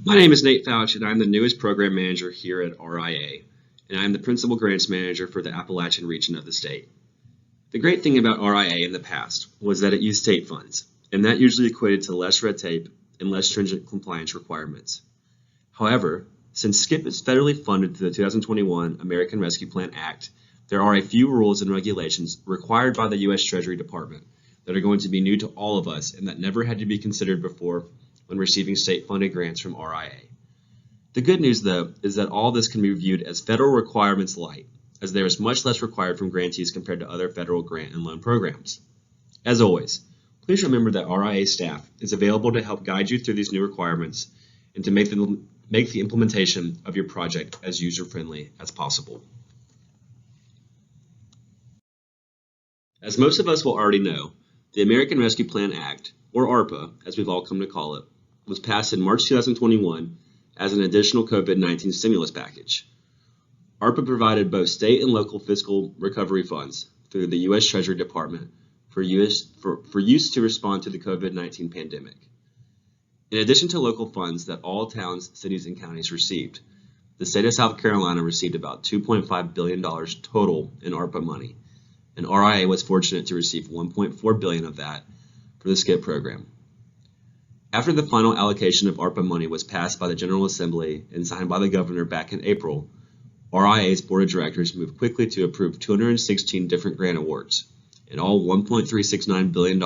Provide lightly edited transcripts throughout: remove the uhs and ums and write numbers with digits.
My name is Nate Fouch, and I'm the newest program manager here at RIA, and I'm the principal grants manager for the Appalachian region of the state. The great thing about RIA in the past was that it used state funds, and that usually equated to less red tape and less stringent compliance requirements. However, since SCIIP is federally funded through the 2021 American Rescue Plan Act, there are a few rules and regulations required by the U.S. Treasury Department that are going to be new to all of us and that never had to be considered before when receiving state-funded grants from RIA. The good news, though, is that all this can be viewed as federal requirements light, as there is much less required from grantees compared to other federal grant and loan programs. As always, please remember that RIA staff is available to help guide you through these new requirements and to make the implementation of your project as user-friendly as possible. As most of us will already know, the American Rescue Plan Act, or ARPA, as we've all come to call it, was passed in March 2021 as an additional COVID-19 stimulus package. ARPA provided both state and local fiscal recovery funds through the U.S. Treasury Department for use to respond to the COVID-19 pandemic. In addition to local funds that all towns, cities, and counties received, the state of South Carolina received about $2.5 billion total in ARPA money, and RIA was fortunate to receive $1.4 billion of that for the SCIIP program. After the final allocation of ARPA money was passed by the General Assembly and signed by the governor back in April, RIA's board of directors moved quickly to approve 216 different grant awards, and all $1.369 billion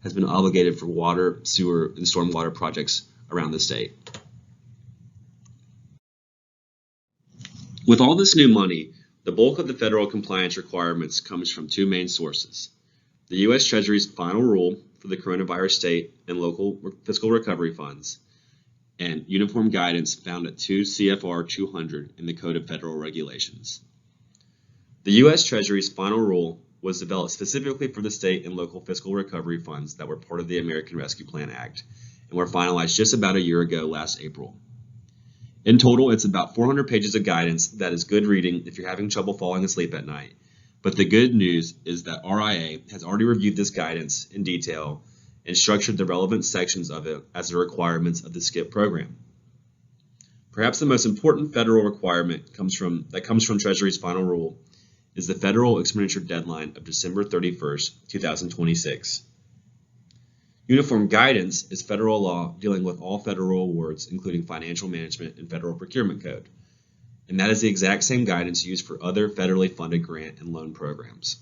has been obligated for water, sewer, and stormwater projects around the state. With all this new money, the bulk of the federal compliance requirements comes from two main sources: the U.S. Treasury's final rule for the coronavirus state and local fiscal recovery funds, and uniform guidance found at 2 CFR 200 in the Code of Federal Regulations. The U.S. Treasury's final rule was developed specifically for the state and local fiscal recovery funds that were part of the American Rescue Plan Act and were finalized just about a year ago last April. In total, it's about 400 pages of guidance that is good reading if you're having trouble falling asleep at night. But the good news is that RIA has already reviewed this guidance in detail and structured the relevant sections of it as the requirements of the SCIIP program. Perhaps the most important federal requirement that comes from Treasury's final rule is the federal expenditure deadline of December 31st, 2026. Uniform guidance is federal law dealing with all federal awards, including financial management and federal procurement code. And that is the exact same guidance used for other federally funded grant and loan programs.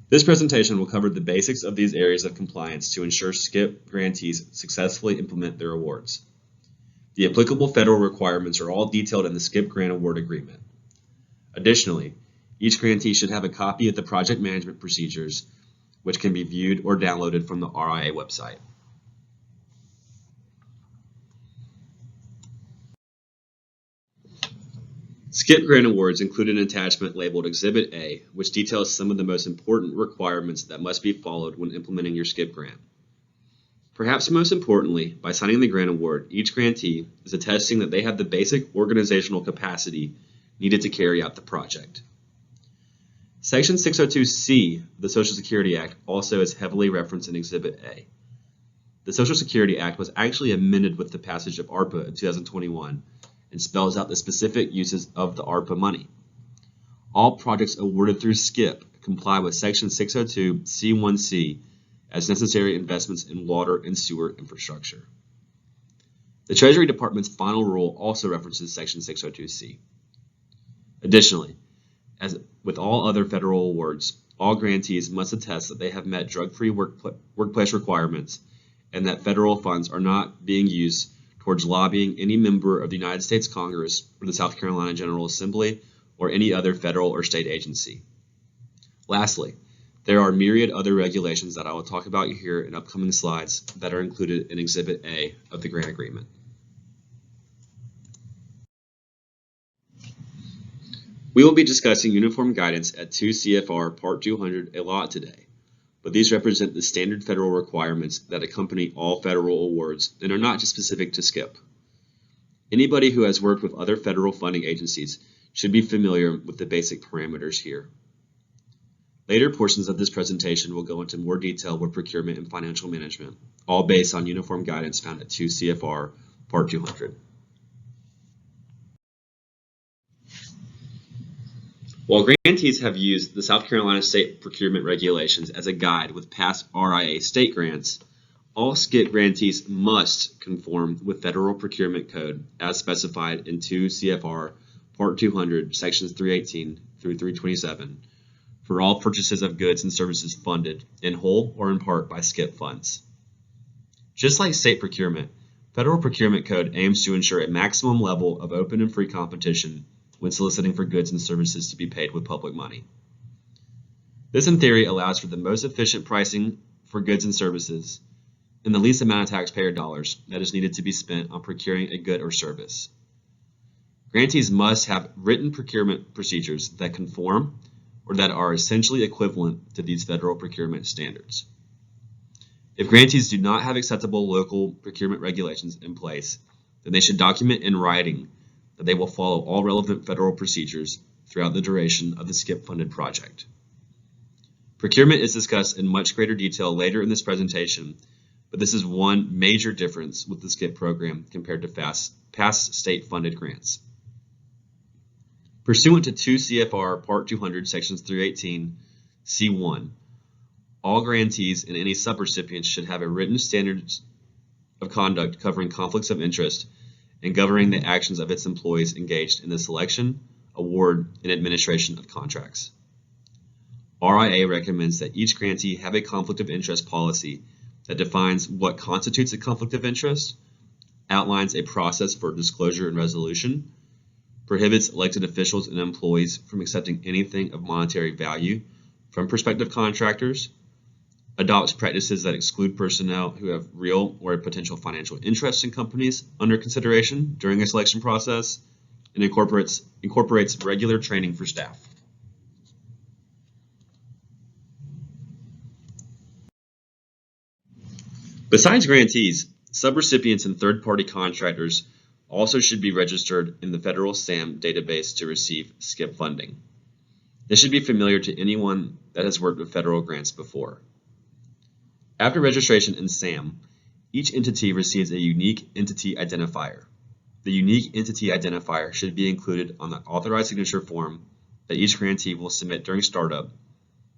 This presentation will cover the basics of these areas of compliance to ensure SCIIP grantees successfully implement their awards. The applicable federal requirements are all detailed in the SCIIP Grant Award Agreement. Additionally, each grantee should have a copy of the project management procedures, which can be viewed or downloaded from the RIA website. SCIIP grant awards include an attachment labeled Exhibit A, which details some of the most important requirements that must be followed when implementing your SCIIP grant. Perhaps most importantly, by signing the grant award, each grantee is attesting that they have the basic organizational capacity needed to carry out the project. Section 602C of the Social Security Act also is heavily referenced in Exhibit A. The Social Security Act was actually amended with the passage of ARPA in 2021 and spells out the specific uses of the ARPA money. All projects awarded through SCIIP comply with Section 602C1C as necessary investments in water and sewer infrastructure. The Treasury Department's final rule also references Section 602C. Additionally, as with all other federal awards, all grantees must attest that they have met drug-free workplace requirements and that federal funds are not being used towards lobbying any member of the United States Congress or the South Carolina General Assembly or any other federal or state agency. Lastly, there are myriad other regulations that I will talk about here in upcoming slides that are included in Exhibit A of the grant agreement. We will be discussing uniform guidance at 2 CFR Part 200 a lot today, but these represent the standard federal requirements that accompany all federal awards and are not just specific to SCIIP. Anybody who has worked with other federal funding agencies should be familiar with the basic parameters here. Later portions of this presentation will go into more detail with procurement and financial management, all based on uniform guidance found at 2 CFR Part 200. While grantees have used the South Carolina State Procurement Regulations as a guide with past RIA state grants, all SCIIP grantees must conform with Federal Procurement Code as specified in 2 CFR Part 200, Sections 318 through 327 for all purchases of goods and services funded in whole or in part by SCIIP funds. Just like state procurement, Federal Procurement Code aims to ensure a maximum level of open and free competition when soliciting for goods and services to be paid with public money. This, in theory, allows for the most efficient pricing for goods and services and the least amount of taxpayer dollars that is needed to be spent on procuring a good or service. Grantees must have written procurement procedures that conform or that are essentially equivalent to these federal procurement standards. If grantees do not have acceptable local procurement regulations in place, then they should document in writing that they will follow all relevant federal procedures throughout the duration of the SCIIP-funded project. Procurement is discussed in much greater detail later in this presentation, but this is one major difference with the SCIIP program compared to past state-funded grants. Pursuant to 2 CFR Part 200, Sections 318, C1, all grantees and any subrecipients should have a written standards of conduct covering conflicts of interest and governing the actions of its employees engaged in the selection, award, and administration of contracts. RIA recommends that each grantee have a conflict of interest policy that defines what constitutes a conflict of interest, outlines a process for disclosure and resolution, prohibits elected officials and employees from accepting anything of monetary value from prospective contractors, adopts practices that exclude personnel who have real or potential financial interest in companies under consideration during a selection process, and incorporates regular training for staff. Besides grantees, subrecipients and third-party contractors also should be registered in the federal SAM database to receive SCIIP funding. This should be familiar to anyone that has worked with federal grants before. After registration in SAM, each entity receives a unique entity identifier. The unique entity identifier should be included on the authorized signature form that each grantee will submit during startup,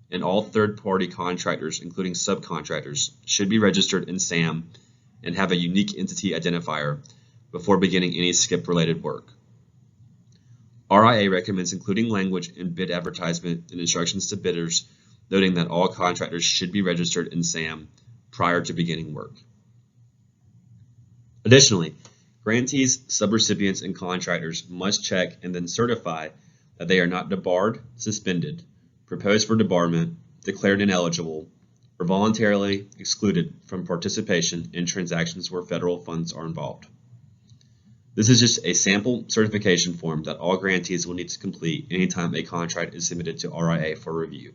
and all third-party contractors, including subcontractors, should be registered in SAM and have a unique entity identifier before beginning any SCIIP-related work. RIA recommends including language in bid advertisement and instructions to bidders noting that all contractors should be registered in SAM prior to beginning work. Additionally, grantees, subrecipients, and contractors must check and then certify that they are not debarred, suspended, proposed for debarment, declared ineligible, or voluntarily excluded from participation in transactions where federal funds are involved. This is just a sample certification form that all grantees will need to complete anytime a contract is submitted to RIA for review.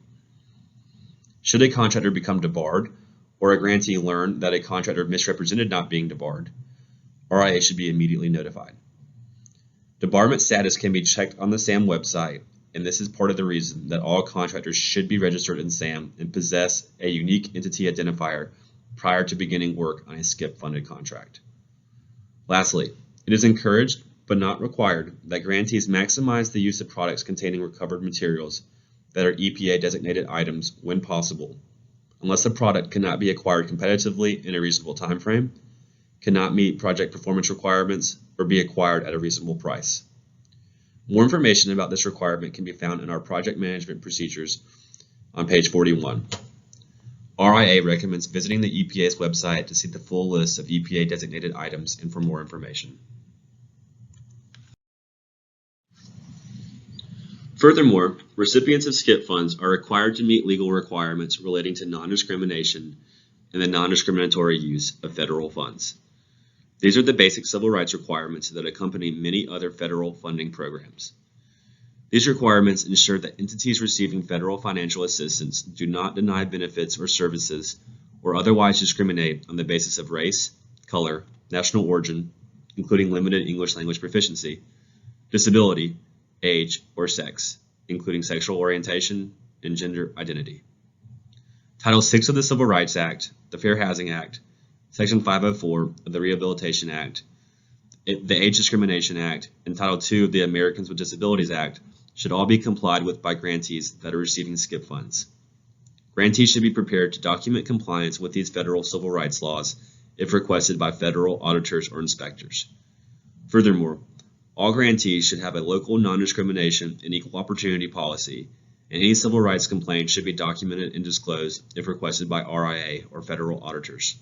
Should a contractor become debarred, or a grantee learn that a contractor misrepresented not being debarred, RIA should be immediately notified. Debarment status can be checked on the SAM website, and this is part of the reason that all contractors should be registered in SAM and possess a unique entity identifier prior to beginning work on a SCIIP-funded contract. Lastly, it is encouraged, but not required, that grantees maximize the use of products containing recovered materials that are EPA-designated items when possible, unless the product cannot be acquired competitively in a reasonable time frame, cannot meet project performance requirements, or be acquired at a reasonable price. More information about this requirement can be found in our project management procedures on page 41. RIA recommends visiting the EPA's website to see the full list of EPA-designated items and for more information. Furthermore, recipients of SCIIP funds are required to meet legal requirements relating to non-discrimination and the non-discriminatory use of federal funds. These are the basic civil rights requirements that accompany many other federal funding programs. These requirements ensure that entities receiving federal financial assistance do not deny benefits or services or otherwise discriminate on the basis of race, color, national origin, including limited English language proficiency, disability, age, or sex, including sexual orientation and gender identity. Title VI of the Civil Rights Act, the Fair Housing Act, Section 504 of the Rehabilitation Act, the Age Discrimination Act, and Title II of the Americans with Disabilities Act should all be complied with by grantees that are receiving SCIIP funds. Grantees should be prepared to document compliance with these federal civil rights laws if requested by federal auditors or inspectors. Furthermore, all grantees should have a local non-discrimination and equal opportunity policy, and any civil rights complaint should be documented and disclosed if requested by RIA or federal auditors.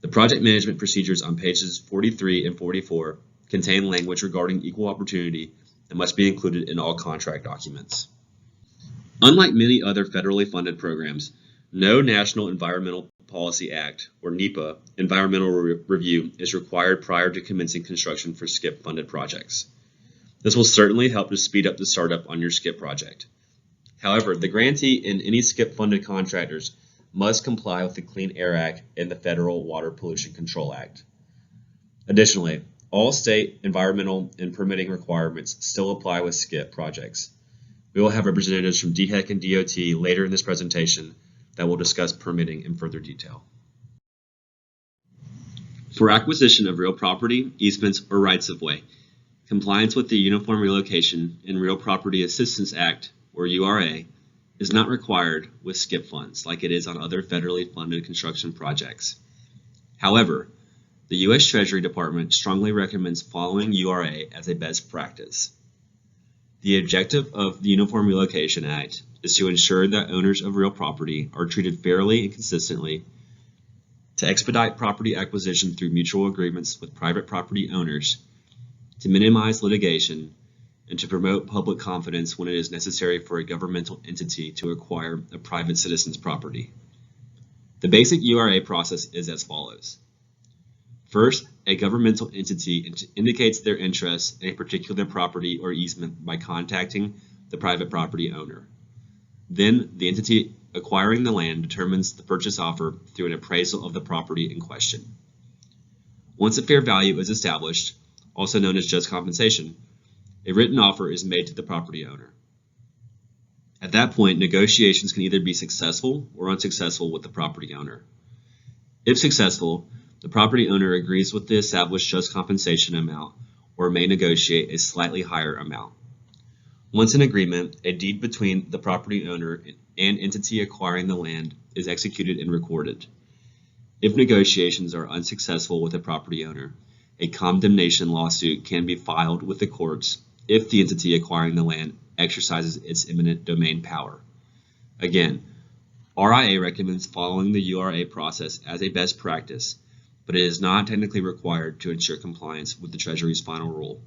The project management procedures on pages 43 and 44 contain language regarding equal opportunity that must be included in all contract documents. Unlike many other federally funded programs, no National Environmental Policy Act, or NEPA, environmental review is required prior to commencing construction for SCIIP-funded projects. This will certainly help to speed up the startup on your SCIIP project. However, the grantee and any SCIIP-funded contractors must comply with the Clean Air Act and the Federal Water Pollution Control Act. Additionally, all state environmental and permitting requirements still apply with SCIIP projects. We will have representatives from DHEC and DOT later in this presentation that will discuss permitting in further detail. For acquisition of real property, easements, or rights-of-way, compliance with the Uniform Relocation and Real Property Assistance Act, or URA, is not required with SCIIP funds like it is on other federally funded construction projects. However, the U.S. Treasury Department strongly recommends following URA as a best practice. The objective of the Uniform Relocation Act is to ensure that owners of real property are treated fairly and consistently, to expedite property acquisition through mutual agreements with private property owners, to minimize litigation, and to promote public confidence when it is necessary for a governmental entity to acquire a private citizen's property. The basic URA process is as follows. First, a governmental entity indicates their interest in a particular property or easement by contacting the private property owner. Then, the entity acquiring the land determines the purchase offer through an appraisal of the property in question. Once a fair value is established, also known as just compensation, a written offer is made to the property owner. At that point, negotiations can either be successful or unsuccessful with the property owner. If successful, the property owner agrees with the established just compensation amount or may negotiate a slightly higher amount. Once in agreement, a deed between the property owner and entity acquiring the land is executed and recorded. If negotiations are unsuccessful with the property owner, a condemnation lawsuit can be filed with the courts if the entity acquiring the land exercises its eminent domain power. Again, RIA recommends following the URA process as a best practice, but it is not technically required to ensure compliance with the Treasury's final rule.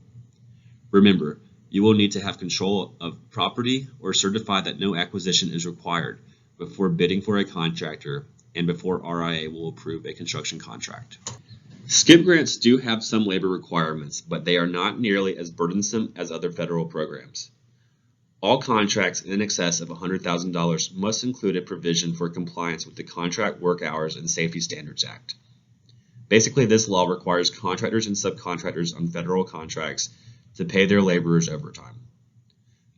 Remember, you will need to have control of property or certify that no acquisition is required before bidding for a contractor and before RIA will approve a construction contract. SCIIP grants do have some labor requirements, but they are not nearly as burdensome as other federal programs. All contracts in excess of $100,000 must include a provision for compliance with the Contract Work Hours and Safety Standards Act. Basically, this law requires contractors and subcontractors on federal contracts to pay their laborers overtime.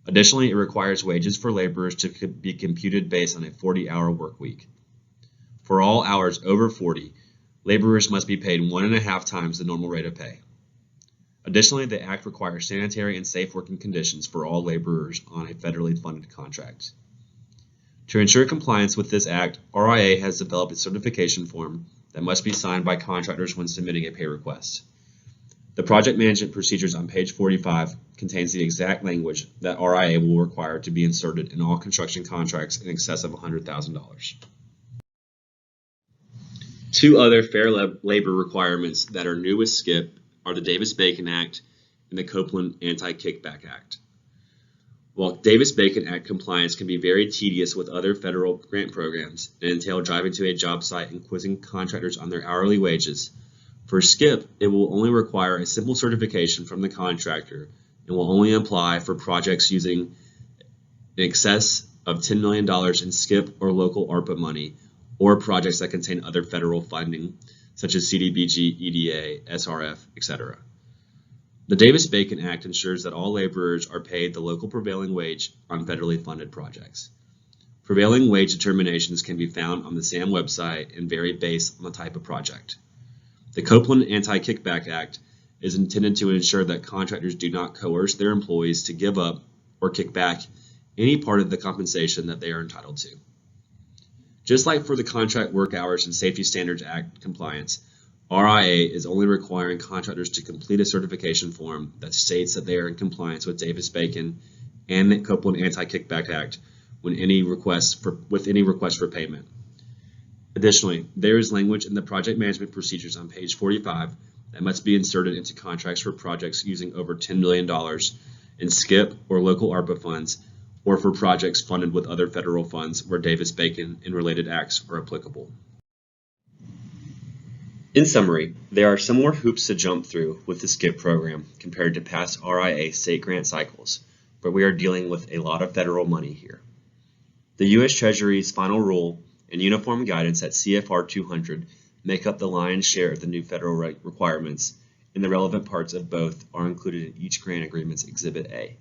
Additionally, it requires wages for laborers to be computed based on a 40-hour work week. For all hours over 40, laborers must be paid 1.5 times the normal rate of pay. Additionally, the Act requires sanitary and safe working conditions for all laborers on a federally funded contract. To ensure compliance with this Act, RIA has developed a certification form that must be signed by contractors when submitting a pay request. The project management procedures on page 45 contains the exact language that RIA will require to be inserted in all construction contracts in excess of $100,000. Two other fair labor requirements that are new with SCIIP are the Davis-Bacon Act and the Copeland Anti-Kickback Act. While Davis-Bacon Act compliance can be very tedious with other federal grant programs and entail driving to a job site and quizzing contractors on their hourly wages, for SCIIP, it will only require a simple certification from the contractor and will only apply for projects using in excess of $10 million in SCIIP or local ARPA money, or projects that contain other federal funding, such as CDBG, EDA, SRF, etc. The Davis-Bacon Act ensures that all laborers are paid the local prevailing wage on federally funded projects. Prevailing wage determinations can be found on the SAM website and vary based on the type of project. The Copeland Anti-Kickback Act is intended to ensure that contractors do not coerce their employees to give up or kick back any part of the compensation that they are entitled to. Just like for the Contract Work Hours and Safety Standards Act compliance, RIA is only requiring contractors to complete a certification form that states that they are in compliance with Davis-Bacon and the Copeland Anti-Kickback Act with any request for payment. Additionally, there is language in the project management procedures on page 45 that must be inserted into contracts for projects using over $10 million in SCIIP or local ARPA funds, or for projects funded with other federal funds where Davis-Bacon and related acts are applicable. In summary, there are some more hoops to jump through with the SCIIP program compared to past RIA state grant cycles, but we are dealing with a lot of federal money here. The U.S. Treasury's final rule and uniform guidance at CFR 200 make up the lion's share of the new federal requirements, and the relevant parts of both are included in each grant agreement's Exhibit A.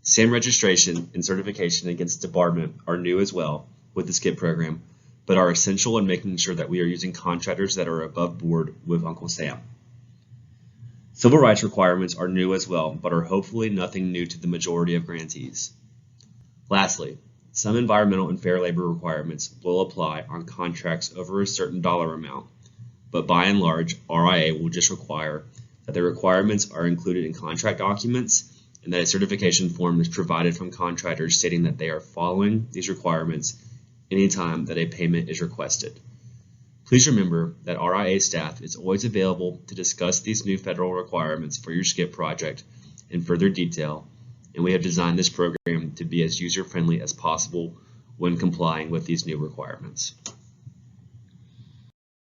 SAM registration and certification against debarment are new as well with the SCIIP program, but are essential in making sure that we are using contractors that are above board with Uncle Sam. Civil rights requirements are new as well, but are hopefully nothing new to the majority of grantees. Lastly, some environmental and fair labor requirements will apply on contracts over a certain dollar amount, but by and large, RIA will just require that the requirements are included in contract documents and that a certification form is provided from contractors stating that they are following these requirements anytime that a payment is requested. Please remember that RIA staff is always available to discuss these new federal requirements for your SCIIP project in further detail, and we have designed this program to be as user-friendly as possible when complying with these new requirements.